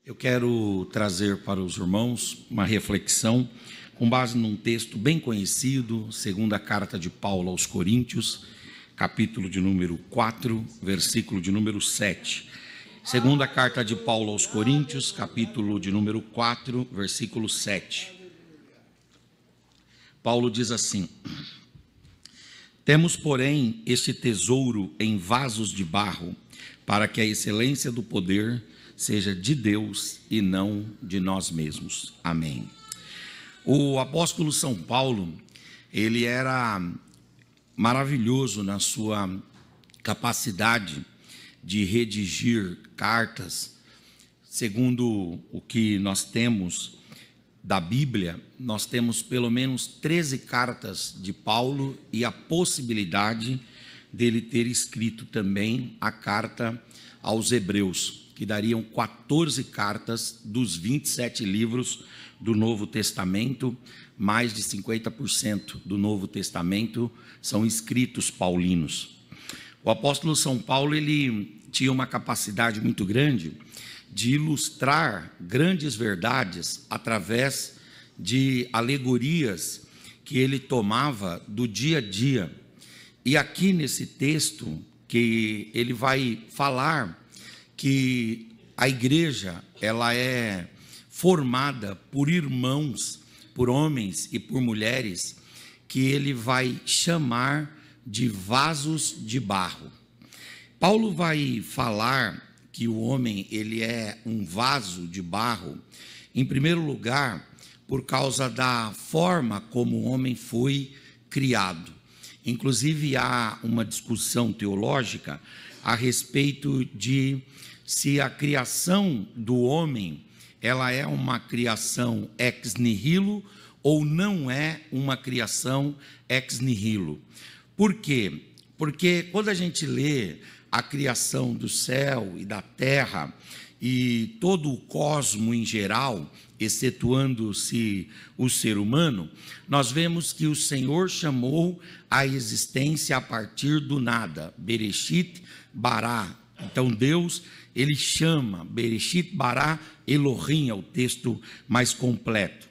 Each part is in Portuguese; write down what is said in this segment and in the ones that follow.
Eu quero trazer para os irmãos uma reflexão com base num texto bem conhecido, segunda carta de Paulo aos Coríntios, capítulo de número 4, versículo de número 7. Segunda carta de Paulo aos Coríntios, capítulo de número 4, versículo 7. Paulo diz assim: Temos, porém, este tesouro em vasos de barro, para que a excelência do poder seja de Deus e não de nós mesmos. Amém. O apóstolo São Paulo, ele era maravilhoso na sua capacidade de redigir cartas. Segundo o que nós temos da Bíblia, nós temos pelo menos 13 cartas de Paulo e a possibilidade dele ter escrito também a carta aos Hebreus, que dariam 14 cartas dos 27 livros do Novo Testamento. Mais de 50% do Novo Testamento são escritos paulinos. O apóstolo São Paulo, ele tinha uma capacidade muito grande de ilustrar grandes verdades através de alegorias que ele tomava do dia a dia. E aqui nesse texto que ele vai falar que a igreja, ela é formada por irmãos, por homens e por mulheres, que ele vai chamar de vasos de barro. Paulo vai falar que o homem, ele é um vaso de barro, em primeiro lugar, por causa da forma como o homem foi criado. Inclusive, há uma discussão teológica a respeito de se a criação do homem, ela é uma criação ex nihilo ou não é uma criação ex nihilo. Por quê? Porque quando a gente lê a criação do céu e da terra e todo o cosmo em geral, excetuando-se o ser humano, nós vemos que o Senhor chamou a existência a partir do nada, Bereshit Bará. Então Deus, ele chama, Bereshit Bará Elohim, é o texto mais completo.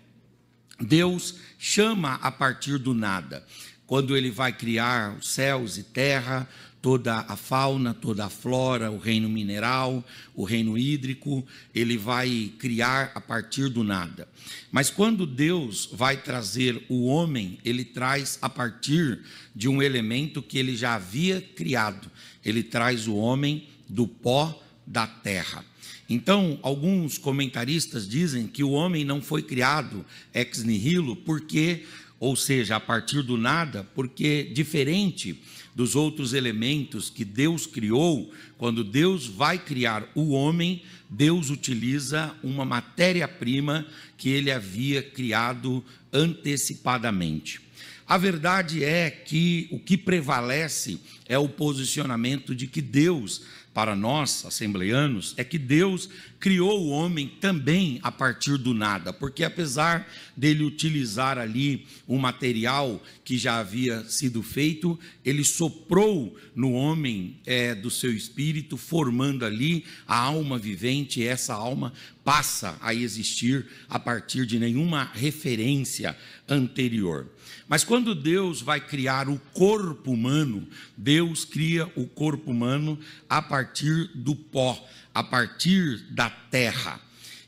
Deus chama a partir do nada. Quando ele vai criar os céus e terra, toda a fauna, toda a flora, o reino mineral, o reino hídrico, ele vai criar a partir do nada. Mas quando Deus vai trazer o homem, ele traz a partir de um elemento que ele já havia criado. Ele traz o homem do pó da terra. Então, alguns comentaristas dizem que o homem não foi criado ex nihilo porque, ou seja, a partir do nada, porque diferente dos outros elementos que Deus criou, quando Deus vai criar o homem, Deus utiliza uma matéria-prima que ele havia criado antecipadamente. A verdade é que o que prevalece é o posicionamento de que Deus, para nós, assembleanos, é que Deus criou o homem também a partir do nada, porque apesar dele utilizar ali um material que já havia sido feito, ele soprou no homem do seu espírito, formando ali a alma vivente, e essa alma passa a existir a partir de nenhuma referência anterior. Mas quando Deus vai criar o corpo humano, Deus cria o corpo humano a partir do pó, a partir da terra.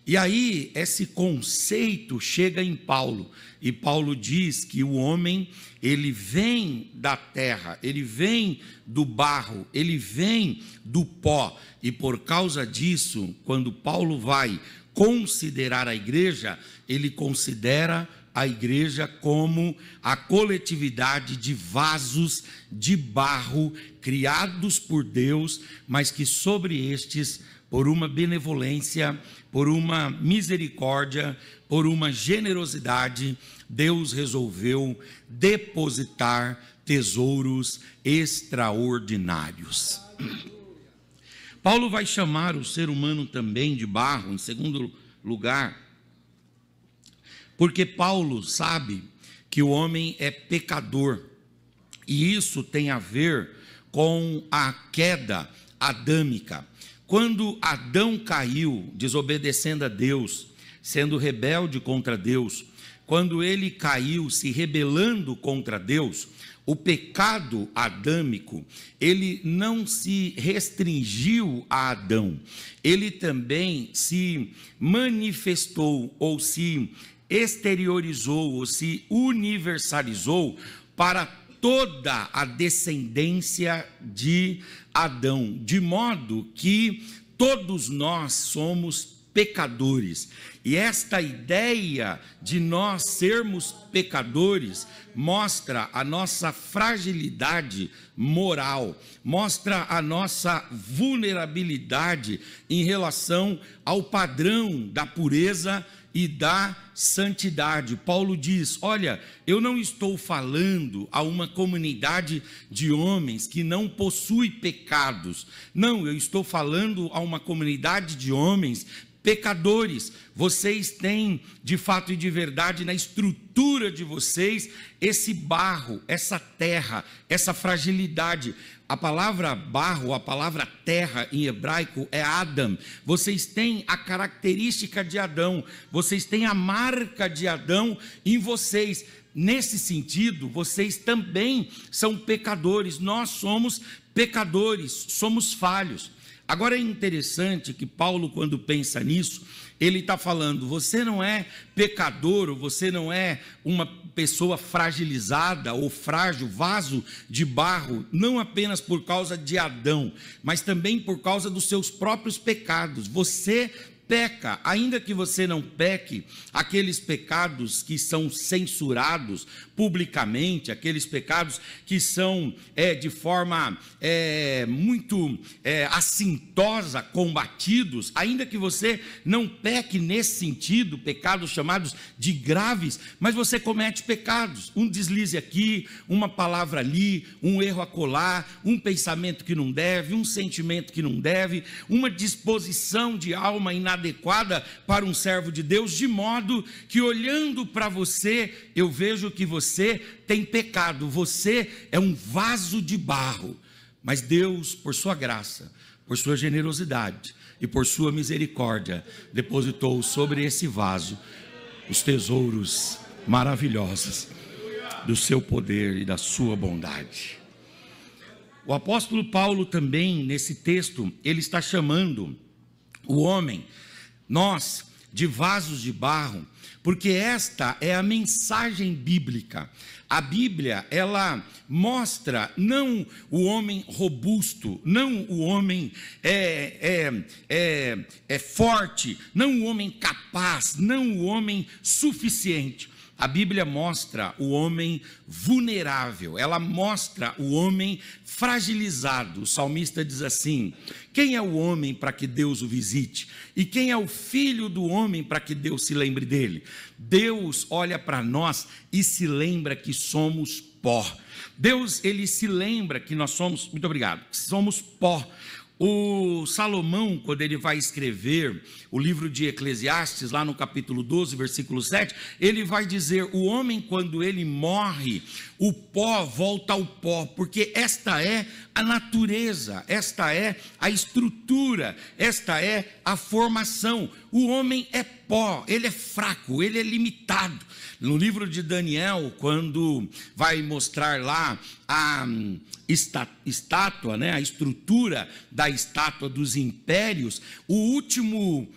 E aí esse conceito chega em Paulo, e Paulo diz que o homem, ele vem da terra, ele vem do barro, ele vem do pó, e por causa disso, quando Paulo vai considerar a igreja, ele considera a igreja como a coletividade de vasos de barro criados por Deus, mas que sobre estes, por uma benevolência, por uma misericórdia, por uma generosidade, Deus resolveu depositar tesouros extraordinários. Paulo vai chamar o ser humano também de barro, em segundo lugar, porque Paulo sabe que o homem é pecador, e isso tem a ver com a queda adâmica. Quando Adão caiu, desobedecendo a Deus, sendo rebelde contra Deus, quando ele caiu se rebelando contra Deus, o pecado adâmico, ele não se restringiu a Adão, ele também se manifestou, ou se exteriorizou, ou se universalizou para toda a descendência de Adão, de modo que todos nós somos pecadores. E esta ideia de nós sermos pecadores mostra a nossa fragilidade moral, mostra a nossa vulnerabilidade em relação ao padrão da pureza e da santidade. Paulo diz: olha, eu não estou falando a uma comunidade de homens que não possui pecados. Não, eu estou falando a uma comunidade de homens pecadores. Vocês têm, de fato e de verdade, na estrutura de vocês, esse barro, essa terra, essa fragilidade. A palavra barro, a palavra terra em hebraico é Adam. Vocês têm a característica de Adão, vocês têm a marca de Adão em vocês. Nesse sentido, vocês também são pecadores. Nós somos pecadores, somos falhos. Agora é interessante que Paulo, quando pensa nisso, ele está falando: você não é pecador, ou você não é uma pessoa fragilizada ou frágil, vaso de barro, não apenas por causa de Adão, mas também por causa dos seus próprios pecados. Você peca, ainda que você não peque aqueles pecados que são censurados publicamente, aqueles pecados que são de forma muito assintosa combatidos, ainda que você não peque nesse sentido, pecados chamados de graves, mas você comete pecados, um deslize aqui, uma palavra ali, um erro acolá, um pensamento que não deve, um sentimento que não deve, uma disposição de alma inadequada para um servo de Deus, de modo que, olhando para você, eu vejo que você tem pecado, você é um vaso de barro, mas Deus, por sua graça, por sua generosidade e por sua misericórdia, depositou sobre esse vaso os tesouros maravilhosos do seu poder e da sua bondade. O apóstolo Paulo também, nesse texto, ele está chamando o homem, nós, de vasos de barro, porque esta é a mensagem bíblica. A Bíblia, ela mostra não o homem robusto, não o homem forte, não o homem capaz, não o homem suficiente. A Bíblia mostra o homem vulnerável, ela mostra o homem fragilizado. O salmista diz assim: quem é o homem para que Deus o visite? E quem é o filho do homem para que Deus se lembre dele? Deus olha para nós e se lembra que somos pó. Deus, ele se lembra que nós somos, muito obrigado, somos pó. O Salomão, quando ele vai escrever o livro de Eclesiastes, lá no capítulo 12, versículo 7, ele vai dizer: o homem, quando ele morre, o pó volta ao pó, porque esta é a natureza, esta é a estrutura, esta é a formação. O homem é pó, ele é fraco, ele é limitado. No livro de Daniel, quando vai mostrar lá a estátua, né, a estrutura da estátua dos impérios,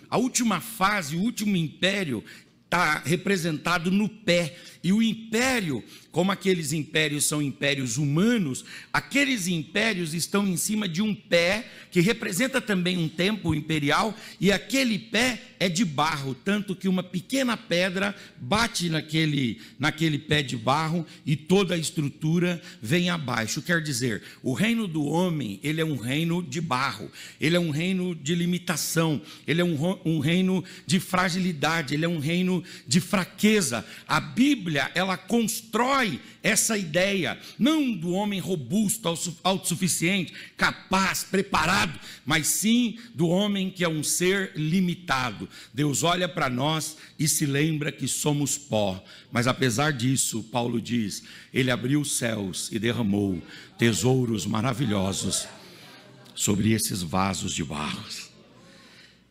a última fase, o último império está representado no pé. E o império, como aqueles impérios são impérios humanos, aqueles impérios estão em cima de um pé, que representa também um templo imperial, e aquele pé é de barro, tanto que uma pequena pedra bate naquele pé de barro e toda a estrutura vem abaixo. Quer dizer, o reino do homem, ele é um reino de barro, ele é um reino de limitação, ele é um reino de fragilidade, ele é um reino de fraqueza. A Bíblia, ela constrói essa ideia, não do homem robusto, autossuficiente, capaz, preparado, mas sim do homem que é um ser limitado. Deus olha para nós e se lembra que somos pó, mas apesar disso, Paulo diz, ele abriu os céus e derramou tesouros maravilhosos sobre esses vasos de barro.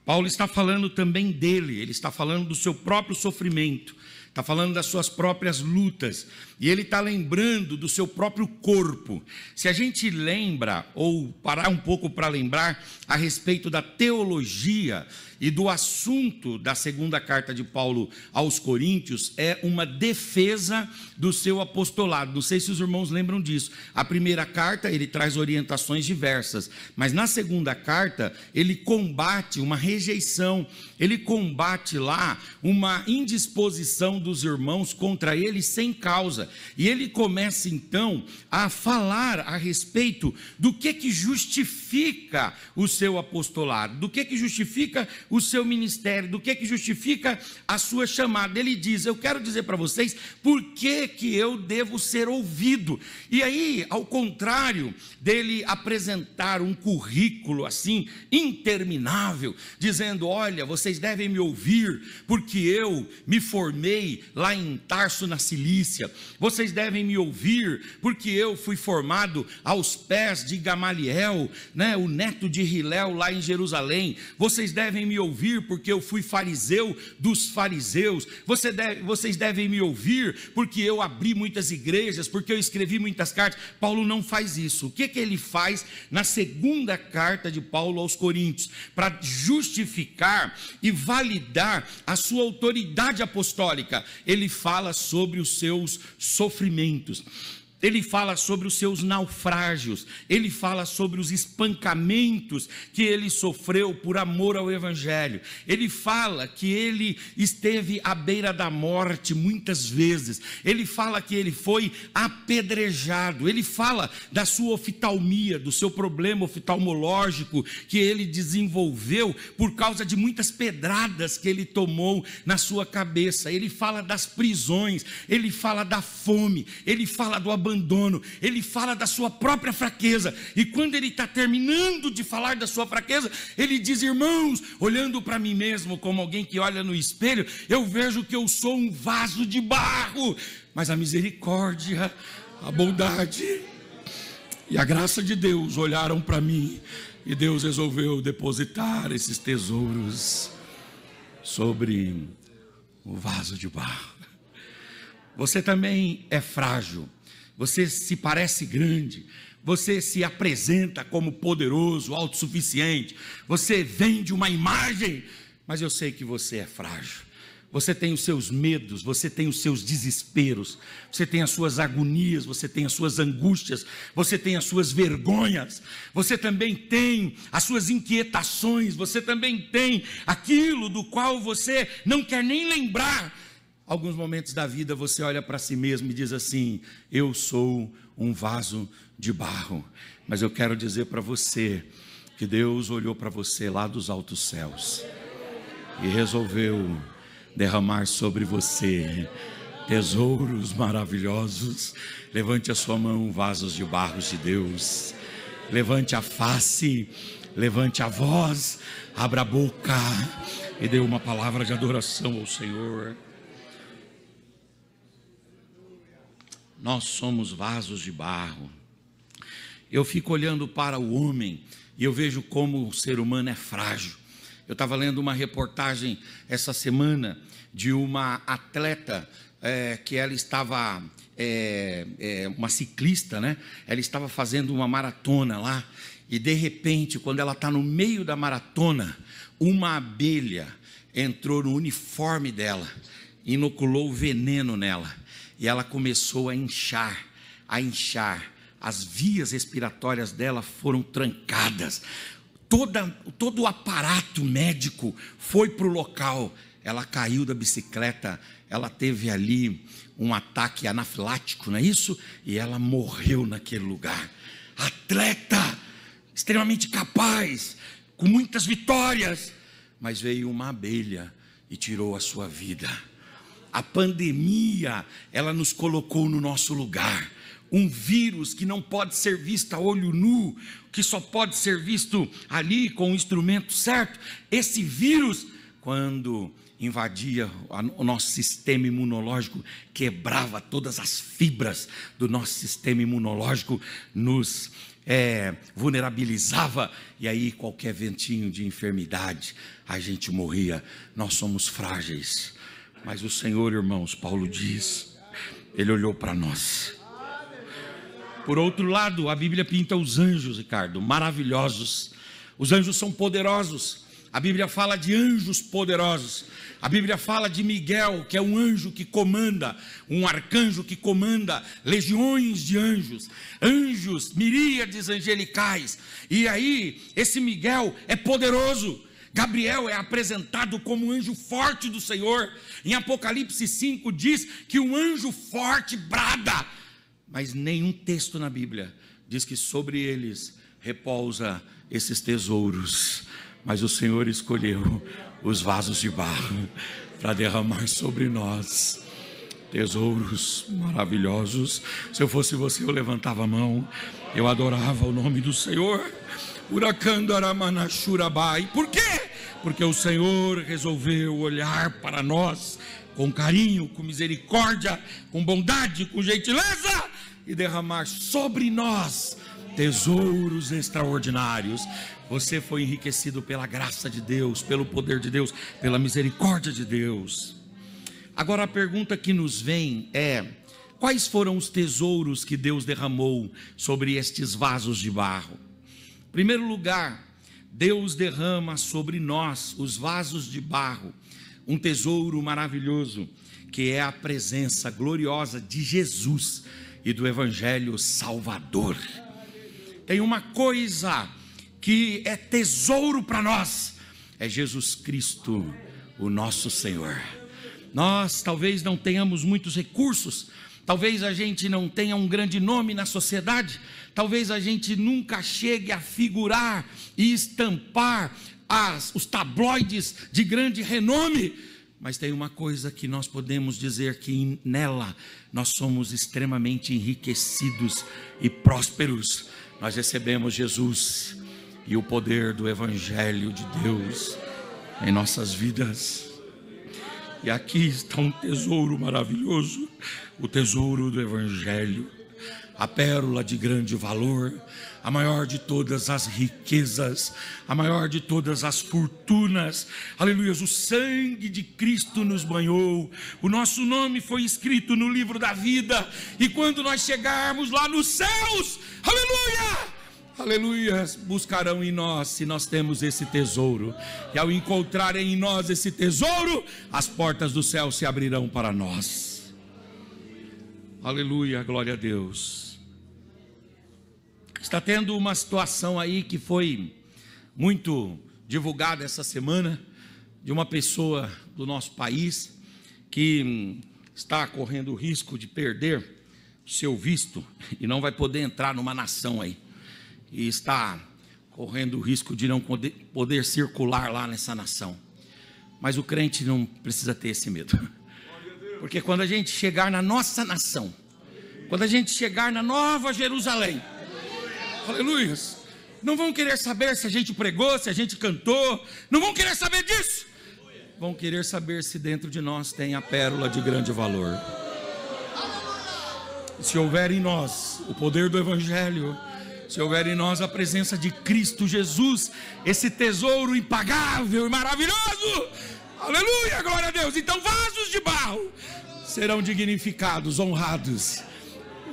Paulo está falando também dele, ele está falando do seu próprio sofrimento, está falando das suas próprias lutas, e ele está lembrando do seu próprio corpo. Se a gente lembra, ou parar um pouco para lembrar a respeito da teologia e do assunto da segunda carta de Paulo aos Coríntios, é uma defesa do seu apostolado. Não sei se os irmãos lembram disso. A primeira carta ele traz orientações diversas, mas na segunda carta ele combate uma rejeição, ele combate lá uma indisposição dos irmãos contra ele sem causa, e ele começa então a falar a respeito do que justifica o seu apostolado, do que justifica o seu ministério, do que justifica a sua chamada. Ele diz: eu quero dizer para vocês por que eu devo ser ouvido. E aí, ao contrário dele apresentar um currículo assim interminável, dizendo: olha, vocês devem me ouvir porque eu me formei lá em Tarso, na Cilícia, vocês devem me ouvir porque eu fui formado aos pés de Gamaliel, né, o neto de Hilel lá em Jerusalém, vocês devem me ouvir porque eu fui fariseu dos fariseus, vocês devem me ouvir porque eu abri muitas igrejas, porque eu escrevi muitas cartas. Paulo não faz isso. O que ele faz na segunda carta de Paulo aos Coríntios? Para justificar e validar a sua autoridade apostólica, ele fala sobre os seus sofrimentos, ele fala sobre os seus naufrágios, ele fala sobre os espancamentos que ele sofreu por amor ao Evangelho, ele fala que ele esteve à beira da morte muitas vezes, ele fala que ele foi apedrejado, ele fala da sua oftalmia, do seu problema oftalmológico que ele desenvolveu por causa de muitas pedradas que ele tomou na sua cabeça, ele fala das prisões, ele fala da fome, ele fala do abandono, ele fala da sua própria fraqueza, e quando ele está terminando de falar da sua fraqueza, ele diz: irmãos, olhando para mim mesmo como alguém que olha no espelho, eu vejo que eu sou um vaso de barro, mas a misericórdia, a bondade e a graça de Deus olharam para mim, e Deus resolveu depositar esses tesouros sobre o vaso de barro. Você também é frágil, você se parece grande, você se apresenta como poderoso, autossuficiente, você vende uma imagem, mas eu sei que você é frágil. Você tem os seus medos, você tem os seus desesperos, você tem as suas agonias, você tem as suas angústias, você tem as suas vergonhas, você também tem as suas inquietações, você também tem aquilo do qual você não quer nem lembrar. Alguns momentos da vida você olha para si mesmo e diz assim: eu sou um vaso de barro. Mas eu quero dizer para você que Deus olhou para você lá dos altos céus e resolveu derramar sobre você tesouros maravilhosos. Levante a sua mão, vasos de barro de Deus. Levante a face, levante a voz, abra a boca e dê uma palavra de adoração ao Senhor. Nós somos vasos de barro. Eu fico olhando para o homem e eu vejo como o ser humano é frágil. Eu estava lendo uma reportagem essa semana de uma atleta que ela estava, uma ciclista, né? Ela estava fazendo uma maratona lá, e de repente, quando ela está no meio da maratona, uma abelha entrou no uniforme dela, inoculou veneno nela, e ela começou a inchar, as vias respiratórias dela foram trancadas, todo o aparato médico foi para o local, ela caiu da bicicleta, ela teve ali um ataque anafilático, não é isso? E ela morreu naquele lugar. Atleta, extremamente capaz, com muitas vitórias, mas veio uma abelha e tirou a sua vida. A pandemia, ela nos colocou no nosso lugar. Um vírus que não pode ser visto a olho nu, que só pode ser visto ali com o instrumento certo. Esse vírus quando invadia o nosso sistema imunológico, quebrava todas as fibras do nosso sistema imunológico, nos vulnerabilizava, e aí qualquer ventinho de enfermidade, a gente morria. Nós somos frágeis, mas o Senhor, irmãos, Paulo diz, Ele olhou para nós. Por outro lado, a Bíblia pinta os anjos, Ricardo, maravilhosos. Os anjos são poderosos. A Bíblia fala de anjos poderosos. A Bíblia fala de Miguel, que é um anjo que comanda, um arcanjo que comanda legiões de anjos, anjos, miríades angelicais. E aí, esse Miguel é poderoso. Gabriel é apresentado como um anjo forte do Senhor. Em Apocalipse 5 diz que um anjo forte brada. Mas nenhum texto na Bíblia diz que sobre eles repousa esses tesouros. Mas o Senhor escolheu os vasos de barro para derramar sobre nós tesouros maravilhosos. Se eu fosse você, eu levantava a mão, eu adorava o nome do Senhor. Uracandaramanaxurabai. Por quê? Porque o Senhor resolveu olhar para nós com carinho, com misericórdia, com bondade, com gentileza, e derramar sobre nós tesouros extraordinários. Você foi enriquecido pela graça de Deus, pelo poder de Deus, pela misericórdia de Deus. Agora a pergunta que nos vem é: quais foram os tesouros que Deus derramou sobre estes vasos de barro? Em primeiro lugar, Deus derrama sobre nós, os vasos de barro, um tesouro maravilhoso, que é a presença gloriosa de Jesus e do Evangelho Salvador. Tem uma coisa que é tesouro para nós, é Jesus Cristo, o nosso Senhor. Nós talvez não tenhamos muitos recursos, talvez a gente não tenha um grande nome na sociedade, talvez a gente nunca chegue a figurar e estampar os tabloides de grande renome, mas tem uma coisa que nós podemos dizer, que nela nós somos extremamente enriquecidos e prósperos. Nós recebemos Jesus e o poder do Evangelho de Deus em nossas vidas. E aqui está um tesouro maravilhoso, o tesouro do Evangelho, a pérola de grande valor, a maior de todas as riquezas, a maior de todas as fortunas. Aleluia, o sangue de Cristo nos banhou, o nosso nome foi escrito no livro da vida, e quando nós chegarmos lá nos céus, aleluia, aleluia, buscarão em nós se nós temos esse tesouro, e ao encontrarem em nós esse tesouro, as portas do céu se abrirão para nós. Aleluia, glória a Deus. Está tendo uma situação aí que foi muito divulgada essa semana, de uma pessoa do nosso país que está correndo o risco de perder o seu visto e não vai poder entrar numa nação aí, e está correndo o risco de não poder circular lá nessa nação. Mas o crente não precisa ter esse medo, porque quando a gente chegar na nossa nação, quando a gente chegar na Nova Jerusalém, aleluia, não vão querer saber se a gente pregou, se a gente cantou, não vão querer saber disso, vão querer saber se dentro de nós tem a pérola de grande valor. Se houver em nós o poder do Evangelho, se houver em nós a presença de Cristo Jesus, esse tesouro impagável e maravilhoso, aleluia, glória a Deus, então vasos de barro serão dignificados, honrados,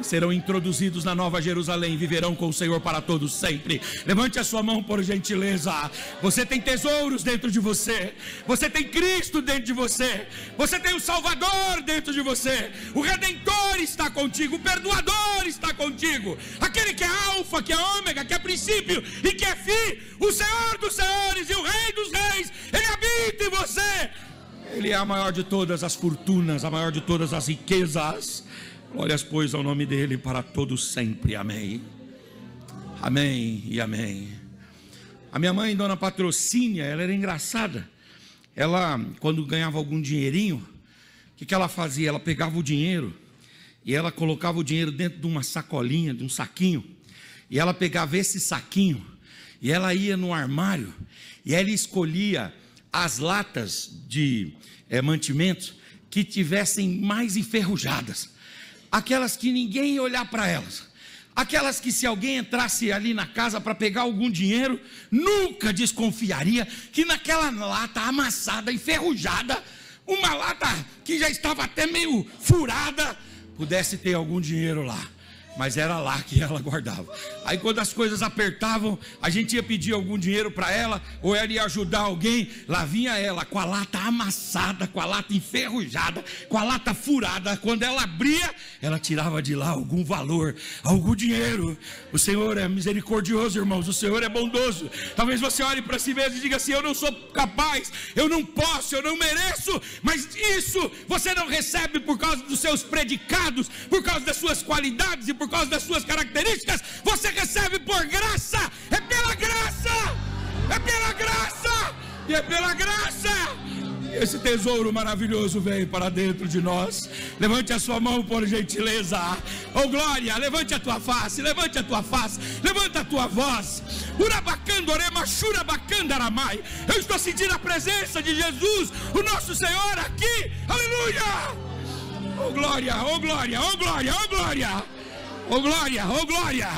serão introduzidos na Nova Jerusalém, viverão com o Senhor para todos sempre. Levante a sua mão por gentileza. Você tem tesouros dentro de você, você tem Cristo dentro de você, você tem o Salvador dentro de você, o Redentor está contigo, o Perdoador está contigo, aquele que é Alfa, que é Ômega, que é princípio e que é fim, o Senhor dos senhores e o Rei dos reis, Ele habita em você. Ele é a maior de todas as fortunas, a maior de todas as riquezas. Glórias, pois, ao nome dele para todos sempre, amém, amém e amém. A minha mãe, dona Patrocínia, ela era engraçada. Ela, quando ganhava algum dinheirinho, o que ela fazia? Ela pegava o dinheiro e ela colocava o dinheiro dentro de uma sacolinha, de um saquinho, e ela pegava esse saquinho e ela ia no armário e ela escolhia as latas de mantimentos que tivessem mais enferrujadas, aquelas que ninguém ia olhar para elas, aquelas que se alguém entrasse ali na casa para pegar algum dinheiro, nunca desconfiaria que naquela lata amassada, enferrujada, uma lata que já estava até meio furada, pudesse ter algum dinheiro lá. Mas era lá que ela guardava. Aí quando as coisas apertavam, a gente ia pedir algum dinheiro para ela, ou ela ia ajudar alguém, lá vinha ela com a lata amassada, com a lata enferrujada, com a lata furada. Quando ela abria, ela tirava de lá algum valor, algum dinheiro. O Senhor é misericordioso, irmãos, o Senhor é bondoso. Talvez você olhe para si mesmo e diga assim: eu não sou capaz, eu não posso, eu não mereço. Mas isso você não recebe por causa dos seus predicados, por causa das suas qualidades e por causa das suas características. Você recebe por graça. É pela graça, é pela graça, e é pela graça. Esse tesouro maravilhoso vem para dentro de nós. Levante a sua mão por gentileza. Oh glória, levante a tua face, levante a tua face, levanta a tua voz. Urabacandorema, churabacandaramai. Eu estou sentindo a presença de Jesus, o nosso Senhor aqui. Aleluia. Oh glória, oh glória, oh glória, oh glória. Oh glória, oh glória.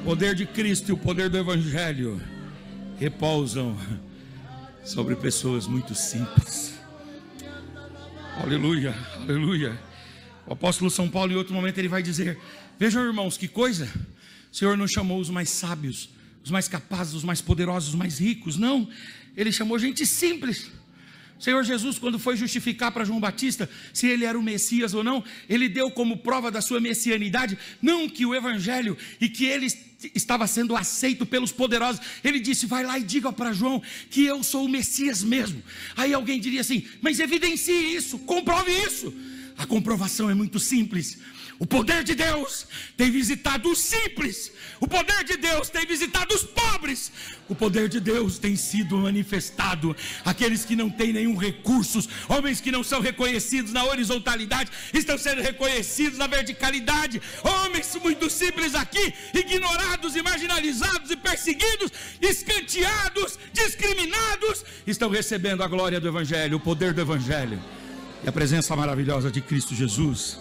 O poder de Cristo e o poder do Evangelho repousam sobre pessoas muito simples. Aleluia, aleluia. O apóstolo São Paulo, em outro momento, ele vai dizer: vejam, irmãos, que coisa, o Senhor não chamou os mais sábios, os mais capazes, os mais poderosos, os mais ricos. Não, Ele chamou gente simples. O Senhor Jesus, quando foi justificar para João Batista se ele era o Messias ou não, ele deu como prova da sua messianidade, não que o Evangelho e que ele estava sendo aceito pelos poderosos. Ele disse: vai lá e diga para João que eu sou o Messias mesmo. Aí alguém diria assim: mas evidencie isso, comprove isso. A comprovação é muito simples. O poder de Deus tem visitado os simples. O poder de Deus tem visitado os pobres. O poder de Deus tem sido manifestado àqueles que não têm nenhum recurso. Homens que não são reconhecidos na horizontalidade estão sendo reconhecidos na verticalidade. Homens muito simples aqui, ignorados e marginalizados e perseguidos, escanteados, discriminados, estão recebendo a glória do Evangelho, o poder do Evangelho e a presença maravilhosa de Cristo Jesus,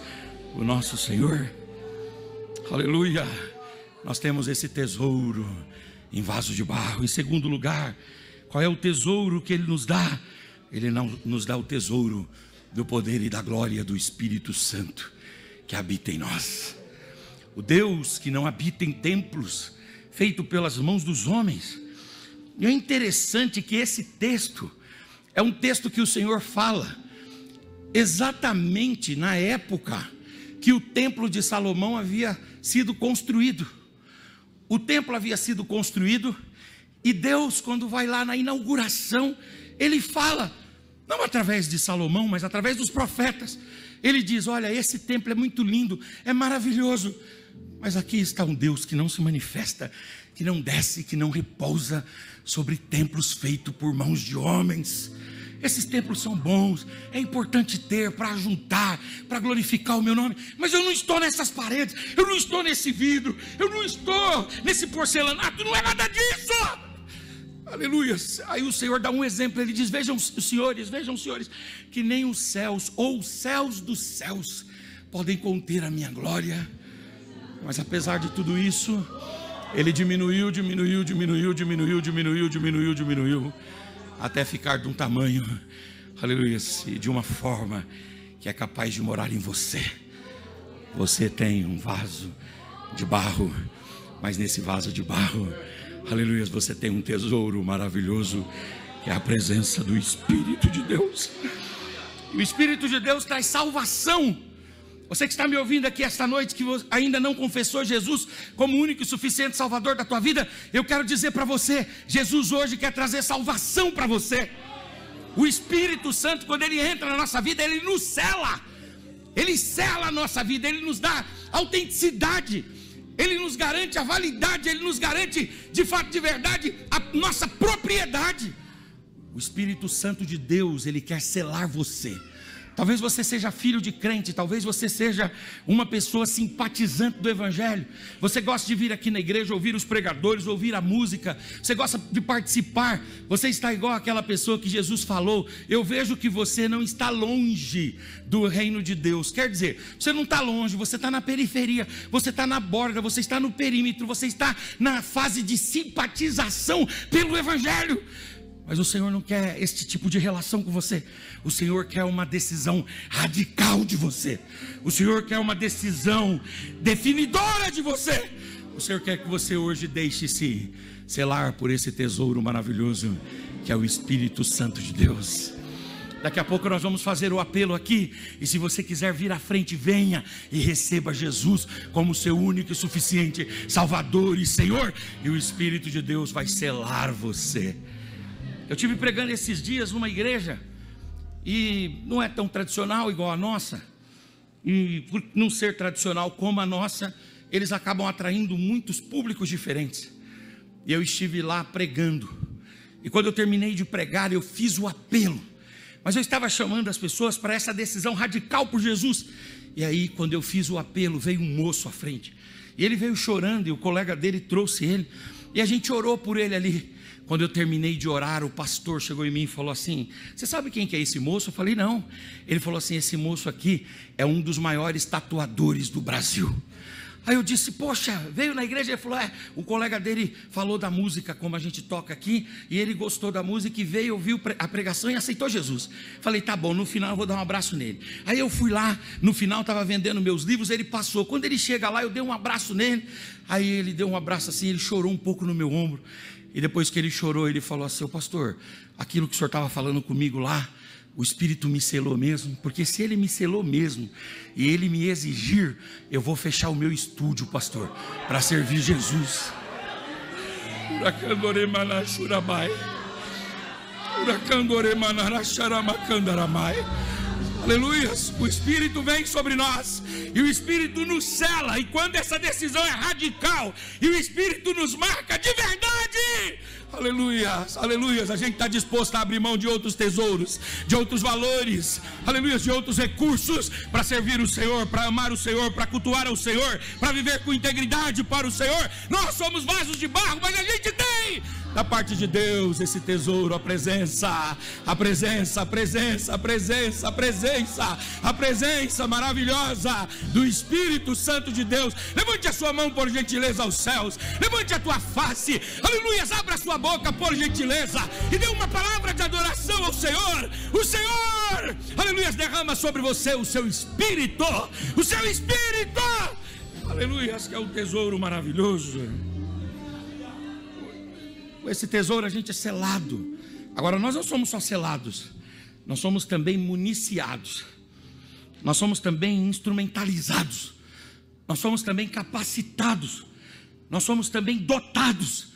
o nosso Senhor. Aleluia. Nós temos esse tesouro em vaso de barro. Em segundo lugar, qual é o tesouro que Ele nos dá? Ele não nos dá o tesouro do poder e da glória do Espírito Santo que habita em nós. O Deus que não habita em templos feito pelas mãos dos homens. E é interessante que esse texto é um texto que o Senhor fala exatamente na época que o templo de Salomão havia sido construído. O templo havia sido construído e Deus, quando vai lá na inauguração, Ele fala, não através de Salomão, mas através dos profetas. Ele diz: olha, esse templo é muito lindo, é maravilhoso, mas aqui está um Deus que não se manifesta, que não desce, que não repousa sobre templos feitos por mãos de homens. Esses templos são bons, é importante ter para juntar, para glorificar o meu nome, mas eu não estou nessas paredes, eu não estou nesse vidro, eu não estou nesse porcelanato, não é nada disso. Aleluia. Aí o Senhor dá um exemplo, Ele diz: vejam senhores, que nem os céus ou os céus dos céus podem conter a minha glória. Mas apesar de tudo isso, Ele diminuiu, até ficar de um tamanho, aleluia, e de uma forma que é capaz de morar em você. Você tem um vaso de barro, mas nesse vaso de barro, aleluia, você tem um tesouro maravilhoso, que é a presença do Espírito de Deus. E o Espírito de Deus traz salvação. Você que está me ouvindo aqui esta noite, que ainda não confessou Jesus como o único e suficiente Salvador da tua vida, eu quero dizer para você: Jesus hoje quer trazer salvação para você. O Espírito Santo, quando Ele entra na nossa vida, Ele nos sela. Ele sela a nossa vida, Ele nos dá autenticidade, Ele nos garante a validade, Ele nos garante de fato, de verdade, a nossa propriedade. O Espírito Santo de Deus, Ele quer selar você. Talvez você seja filho de crente, talvez você seja uma pessoa simpatizante do Evangelho. Você gosta de vir aqui na igreja, ouvir os pregadores, ouvir a música, você gosta de participar. Você está igual àquela pessoa que Jesus falou: eu vejo que você não está longe do reino de Deus. Quer dizer, você não está longe, você está na periferia, você está na borda, você está no perímetro, você está na fase de simpatização pelo Evangelho. Mas o Senhor não quer este tipo de relação com você. O Senhor quer uma decisão radical de você. O Senhor quer uma decisão definidora de você. O Senhor quer que você hoje deixe-se selar por esse tesouro maravilhoso que é o Espírito Santo de Deus. Daqui a pouco nós vamos fazer o apelo aqui. E se você quiser vir à frente, venha e receba Jesus como seu único e suficiente Salvador e Senhor. E o Espírito de Deus vai selar você. Eu estive pregando esses dias numa igreja, e não é tão tradicional igual a nossa, e por não ser tradicional como a nossa, eles acabam atraindo muitos públicos diferentes. E eu estive lá pregando, e quando eu terminei de pregar, eu fiz o apelo, mas eu estava chamando as pessoas para essa decisão radical por Jesus. E aí, quando eu fiz o apelo, veio um moço à frente, e ele veio chorando, e o colega dele trouxe ele, e a gente orou por ele ali. Quando eu terminei de orar, o pastor chegou em mim e falou assim: você sabe quem que é esse moço? Eu falei: não. Ele falou assim: esse moço aqui é um dos maiores tatuadores do Brasil. Aí eu disse: poxa, veio na igreja? Ele falou: o colega dele falou da música como a gente toca aqui, e ele gostou da música e veio, ouviu a pregação e aceitou Jesus. Falei: tá bom, no final eu vou dar um abraço nele. Aí eu fui lá, no final estava vendendo meus livros, ele passou. Quando ele chega lá, eu dei um abraço nele. Aí ele deu um abraço assim, ele chorou um pouco no meu ombro. E depois que ele chorou, ele falou assim: ô pastor, aquilo que o senhor estava falando comigo lá, o Espírito me selou mesmo, porque se ele me selou mesmo, e ele me exigir, eu vou fechar o meu estúdio, pastor, para servir Jesus. Aleluia, o Espírito vem sobre nós, e o Espírito nos sela, e quando essa decisão é radical, e o Espírito nos marca de verdade, aleluias, aleluias, a gente está disposto a abrir mão de outros tesouros, de outros valores, aleluias, de outros recursos, para servir o Senhor, para amar o Senhor, para cultuar ao Senhor, para viver com integridade para o Senhor. Nós somos vasos de barro, mas a gente tem da parte de Deus esse tesouro, a presença, a presença, a presença, a presença, a presença, a presença maravilhosa do Espírito Santo de Deus. Levante a sua mão por gentileza aos céus, levante a tua face, aleluia, abra a sua boca por gentileza e dê uma palavra de adoração ao Senhor. O Senhor, aleluia, derrama sobre você o seu Espírito, o seu Espírito, aleluia, que é um tesouro maravilhoso. Com esse tesouro a gente é selado. Agora, nós não somos só selados, nós somos também municiados, nós somos também instrumentalizados, nós somos também capacitados, nós somos também dotados.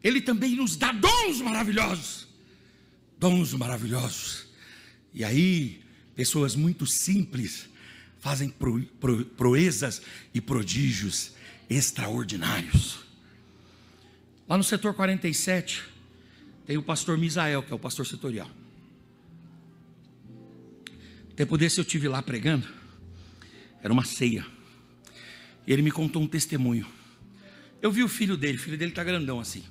Ele também nos dá dons maravilhosos, dons maravilhosos. E aí, pessoas muito simples fazem proezas e prodígios extraordinários. Lá no setor 47, tem o pastor Misael, que é o pastor setorial. Tempo desse eu estive lá pregando, era uma ceia, e ele me contou um testemunho. Eu vi o filho dele está grandão assim,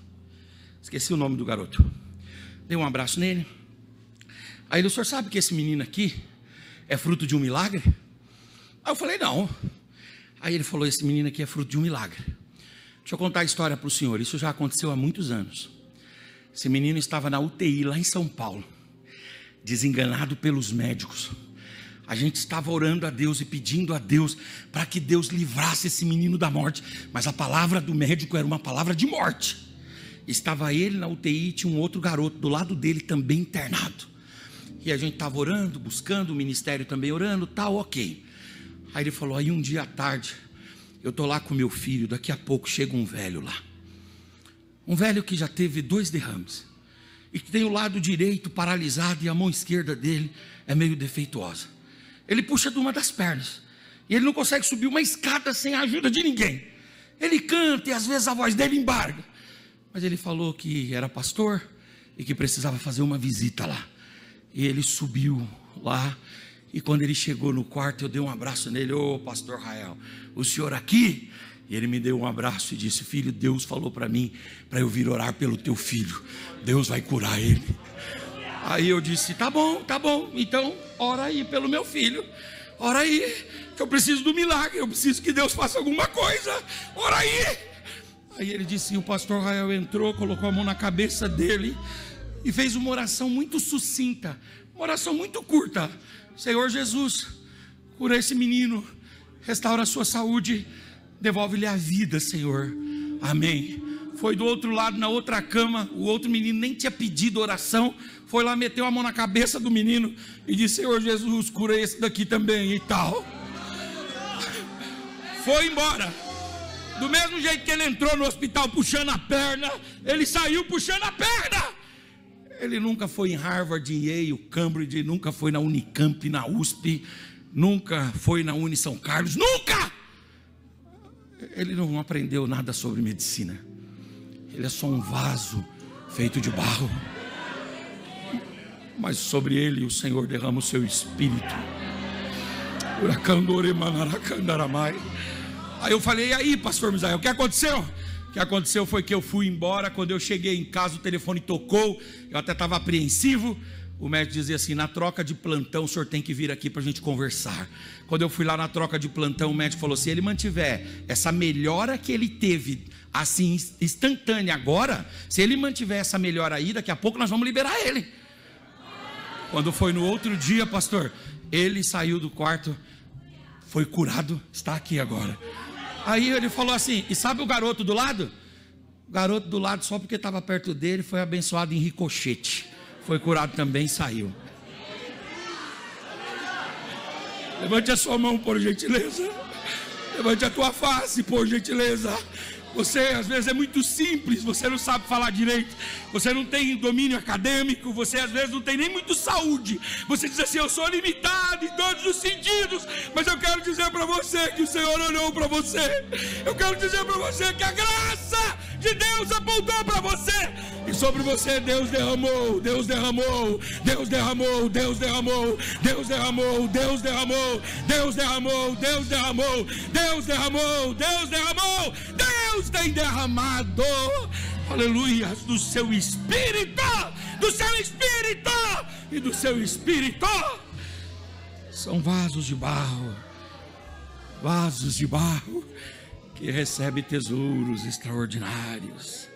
esqueci o nome do garoto. Dei um abraço nele. Aí ele: o senhor sabe que esse menino aqui é fruto de um milagre? Aí eu falei: não. Aí ele falou: esse menino aqui é fruto de um milagre. Deixa eu contar a história para o senhor. Isso já aconteceu há muitos anos. Esse menino estava na UTI lá em São Paulo, desenganado pelos médicos. A gente estava orando a Deus e pedindo a Deus para que Deus livrasse esse menino da morte, mas a palavra do médico era uma palavra de morte. Estava ele na UTI, tinha um outro garoto do lado dele também internado, e a gente estava orando, buscando, o ministério também orando, tal, ok. Aí ele falou: aí um dia à tarde, eu estou lá com meu filho, daqui a pouco chega um velho lá, um velho que já teve 2 derrames, e que tem o lado direito paralisado, e a mão esquerda dele é meio defeituosa. Ele puxa de uma das pernas, e ele não consegue subir uma escada sem a ajuda de ninguém. Ele canta e às vezes a voz dele embarga, mas ele falou que era pastor e que precisava fazer uma visita lá, e ele subiu lá, E quando ele chegou no quarto, eu dei um abraço nele. Ô, pastor Rael, o senhor aqui? E ele me deu um abraço e disse: filho, Deus falou para mim, para eu vir orar pelo teu filho. Deus vai curar ele. Aí eu disse: tá bom, então ora aí pelo meu filho. Ora aí, que eu preciso do milagre, eu preciso que Deus faça alguma coisa. Ora aí. Aí ele disse, o pastor Rael entrou, colocou a mão na cabeça dele e fez uma oração muito sucinta, uma oração muito curta. Senhor Jesus, cura esse menino, restaura a sua saúde, devolve-lhe a vida, Senhor. Amém. Foi do outro lado, na outra cama, o outro menino nem tinha pedido oração, foi lá, meteu a mão na cabeça do menino e disse: Senhor Jesus, cura esse daqui também e tal. Foi embora. Do mesmo jeito que ele entrou no hospital puxando a perna, ele saiu puxando a perna. Ele nunca foi em Harvard, em Yale, Cambridge, nunca foi na Unicamp, na USP, nunca foi na Uni São Carlos, nunca! Ele não aprendeu nada sobre medicina. Ele é só um vaso feito de barro. Mas sobre ele o Senhor derrama o seu espírito. Aí eu falei: e aí, pastor Misael, o que aconteceu? O que aconteceu foi que eu fui embora. Quando eu cheguei em casa, o telefone tocou. Eu até estava apreensivo. O médico dizia assim: na troca de plantão o senhor tem que vir aqui para a gente conversar. Quando eu fui lá na troca de plantão, o médico falou: se ele mantiver essa melhora que ele teve assim instantânea agora, se ele mantiver essa melhora aí, daqui a pouco nós vamos liberar ele. Quando foi no outro dia, pastor, ele saiu do quarto, foi curado, está aqui agora. Aí ele falou assim: e sabe o garoto do lado? O garoto do lado, só porque estava perto dele, foi abençoado em ricochete. Foi curado também e saiu. Levante a sua mão, por gentileza. Levante a tua face, por gentileza. Você às vezes é muito simples, você não sabe falar direito, você não tem domínio acadêmico, você às vezes não tem nem muito saúde. Você diz assim: eu sou limitado em todos os sentidos. Mas eu quero dizer para você que o Senhor olhou para você. Eu quero dizer para você que a graça de Deus apontou para você. E sobre você Deus derramou, Deus derramou, Deus derramou, Deus derramou, Deus derramou, Deus derramou, Deus derramou, Deus derramou, Deus derramou, Deus derramou, Deus tem derramado, aleluia, do seu espírito, do seu espírito e do seu espírito. São vasos de barro que recebem tesouros extraordinários.